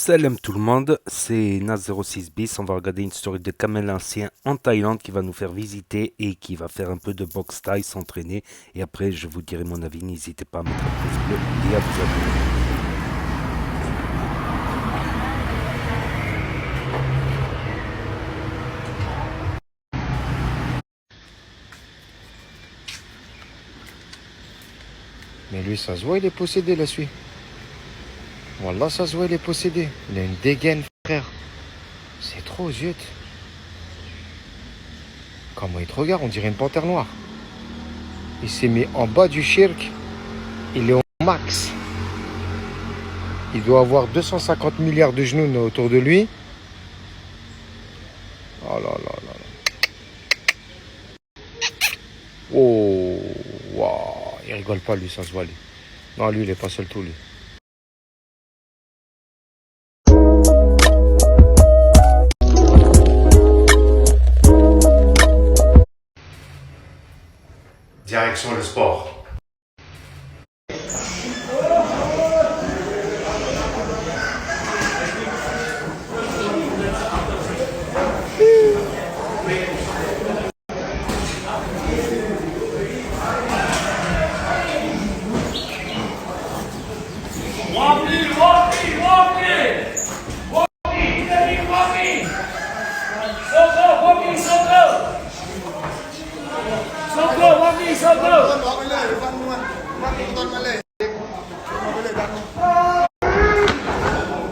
Salam tout le monde, c'est Naz06 bis. On va regarder une story de Kamel Ancien en Thaïlande qui va nous faire visiter et qui va faire un peu de boxe thaï, s'entraîner. Et après, je vous dirai mon avis. N'hésitez pas à mettre un pouce bleu et à vous abonner. Mais lui, ça se voit, il est possédé, là, celui. Wallah, ça se voit, il est possédé. Il a une dégaine, frère. C'est trop, zut. Comment il te regarde, on dirait une panthère noire. Il s'est mis en bas du shirk. Il est au max. Il doit avoir 250 milliards de genoux autour de lui. Oh là là là là. Oh, wow. Il rigole pas, lui, ça se voit, lui. Non, lui, il est pas seul tout, lui. Direction le sport.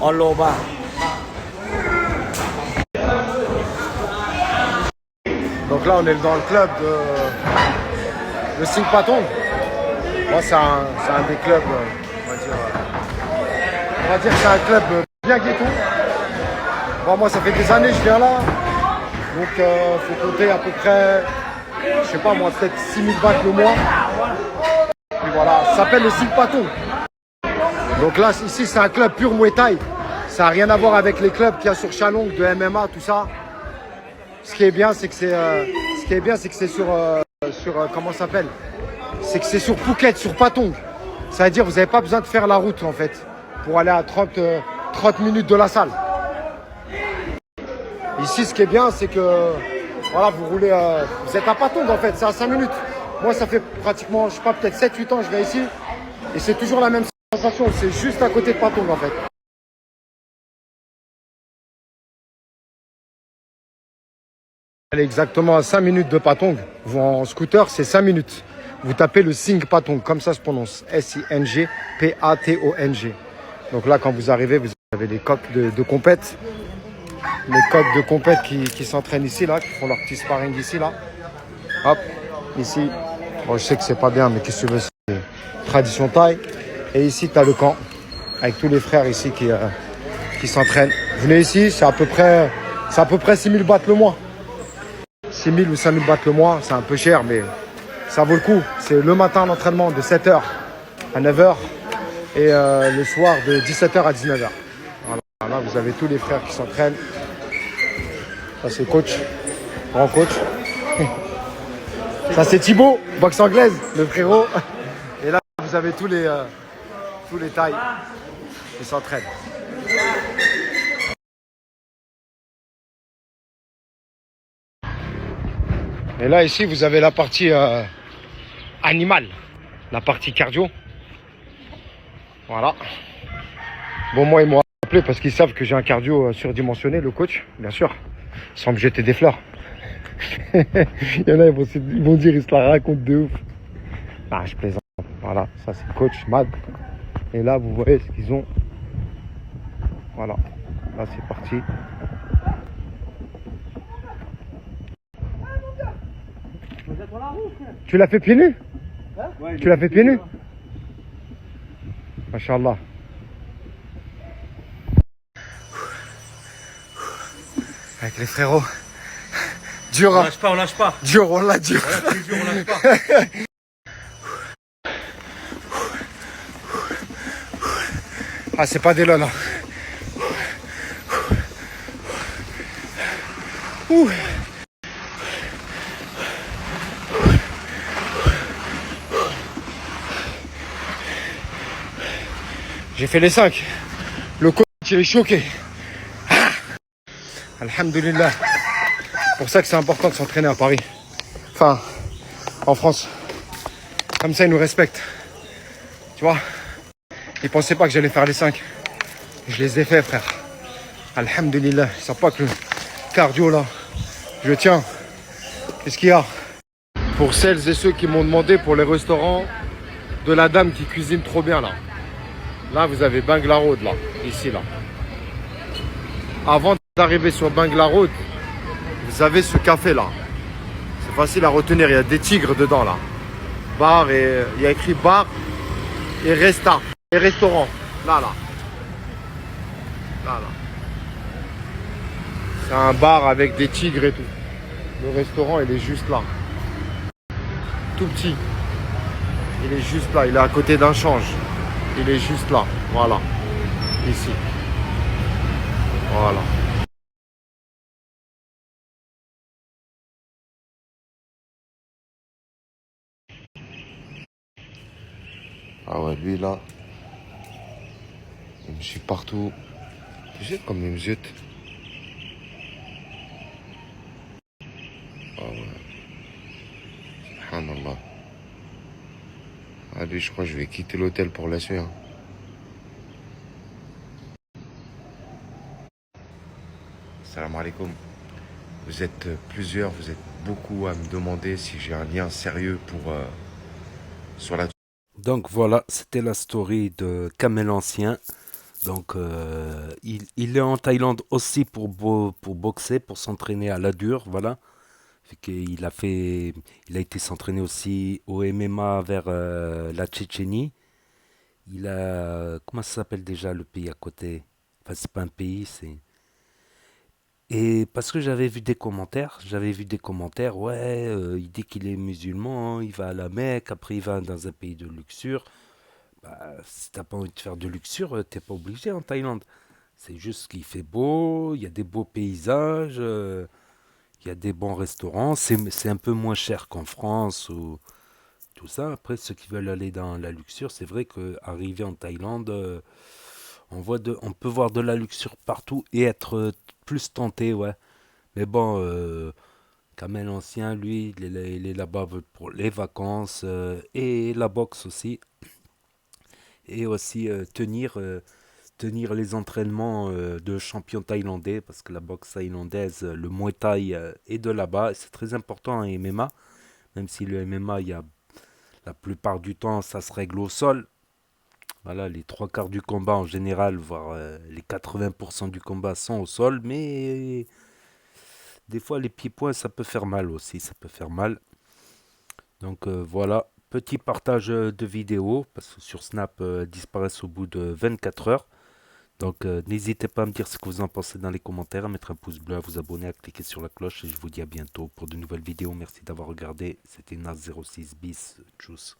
En Loba. Donc là, on est dans le club de Sing Patong. Moi, c'est un des clubs, on va dire que c'est un club bien ghetto. Bon, moi, ça fait des années que je viens là. Donc, il faut compter à peu près, je sais pas moi, peut-être 6000 bahts le mois. Et voilà, ça s'appelle le Sing Patong. Donc là, ici, c'est un club pur Muay Thai. Ça n'a rien à voir avec les clubs qu'il y a sur Chalong, de MMA, tout ça. Ce qui est bien, c'est que c'est sur comment ça s'appelle? C'est que c'est sur Phuket, sur Patong. Ça veut dire que vous n'avez pas besoin de faire la route en fait pour aller à 30 minutes de la salle. Ici, ce qui est bien, c'est que voilà, vous roulez, vous êtes à Patong en fait, c'est à 5 minutes. Moi, ça fait pratiquement, je sais pas, peut-être 7-8 ans que je viens ici et c'est toujours la même sensation. C'est juste à côté de Patong en fait. Elle est exactement à 5 minutes de Patong. Vous en scooter, c'est 5 minutes. Vous tapez le Sing Patong, comme ça se prononce. S-I-N-G P-A-T-O-N-G. Donc là, quand vous arrivez, vous avez les coqs de compète. Les coqs de compète qui s'entraînent ici, là, qui font leur petit sparring ici, là. Hop, ici. Bon, je sais que c'est pas bien, mais qu'est-ce que tu veux, c'est tradition thaï. Et ici, tu as le camp, avec tous les frères ici qui s'entraînent. Venez ici, c'est à peu près 6000 bahts le mois. 6000 ou 5000 bahts le mois, c'est un peu cher, mais ça vaut le coup. C'est le matin l'entraînement de 7h à 9h et le soir de 17h à 19h. Voilà, là, vous avez tous les frères qui s'entraînent. Ça, c'est coach, grand coach. Ça, c'est Thibaut, boxe anglaise, le frérot. Et là, vous avez tous les Thaïs qui s'entraînent. Et là, ici, vous avez la partie animale, la partie cardio. Voilà. Bon, moi, ils m'ont appelé parce qu'ils savent que j'ai un cardio surdimensionné, le coach, bien sûr, sans me jeter des fleurs. Il y en a, ils vont dire, ils se la racontent de ouf. Ah, je plaisante. Voilà, ça, c'est le coach, Mad. Et là, vous voyez ce qu'ils ont. Voilà, là, c'est parti. Tu l'as fait pieds nus? Ouais, tu l'as fait pieds nus? Masha'Allah. Avec les frérots. Dur, On lâche pas, on lâche pas. dur, on l'a dur. Voilà, c'est dur, on lâche pas. Ah, c'est pas des lols, là. Ouh. J'ai fait les 5. Le coach Tu es choqué. Alhamdulillah. C'est pour ça que c'est important de s'entraîner à Paris. Enfin, en France. Comme ça, ils nous respectent. Tu vois? Ils pensaient pas que j'allais faire les 5. Je les ai fait, frère. Alhamdulillah. Ils savent pas que le cardio, là, je tiens. Qu'est-ce qu'il y a? Pour celles et ceux qui m'ont demandé pour les restaurants de la dame qui cuisine trop bien, là. Là, vous avez Bangla Road, là. Ici, là. Avant d'arriver sur Bangla Road, vous avez ce café-là. C'est facile à retenir. Il y a des tigres dedans, là. Bar et... Il y a écrit bar et resta. Et restaurant. Là, là. Là, là. C'est un bar avec des tigres et tout. Le restaurant, il est juste là. Tout petit. Il est juste là. Il est à côté d'un change. Il est juste là. Voilà. Ici. Voilà. Ah ouais, lui là. Il me suit partout. Tu sais comme il me jette. Ah ouais. Subhanallah. Ah lui, je crois que je vais quitter l'hôtel pour la suite. Salam alaikum. Vous êtes plusieurs, vous êtes beaucoup à me demander si j'ai un lien sérieux pour sur la. Donc voilà, c'était la story de Kamel Ancien. Donc il est en Thaïlande aussi pour boxer, pour s'entraîner à la dure, voilà. Fait il a été s'entraîner aussi au MMA vers la Tchétchénie. Comment ça s'appelle déjà le pays à côté? Enfin, c'est pas un pays, c'est. Et parce que j'avais vu des commentaires, ouais, il dit qu'il est musulman, il va à la Mecque, après il va dans un pays de luxure. Bah, si t'as pas envie de faire de luxure, t'es pas obligé en Thaïlande. C'est juste qu'il fait beau, il y a des beaux paysages, il y a des bons restaurants. C'est un peu moins cher qu'en France ou tout ça. Après, ceux qui veulent aller dans la luxure, c'est vrai qu'arriver en Thaïlande, on peut voir de la luxure partout et être plus tenté, ouais. Mais bon, Kamel Ancien, lui, il est là-bas pour les vacances et la boxe aussi. Et aussi tenir les entraînements de champion thaïlandais, parce que la boxe thaïlandaise, le Muay Thai est de là-bas. Et c'est très important en MMA, même si le MMA, la plupart du temps, ça se règle au sol. Voilà, les trois quarts du combat en général, voire les 80% du combat sont au sol, mais des fois les pieds-points, ça peut faire mal aussi, ça peut faire mal. Donc voilà, petit partage de vidéos, parce que sur Snap, disparaissent au bout de 24 heures. Donc n'hésitez pas à me dire ce que vous en pensez dans les commentaires, à mettre un pouce bleu, à vous abonner, à cliquer sur la cloche, et je vous dis à bientôt pour de nouvelles vidéos. Merci d'avoir regardé, c'était Nas06 bis, tchuss.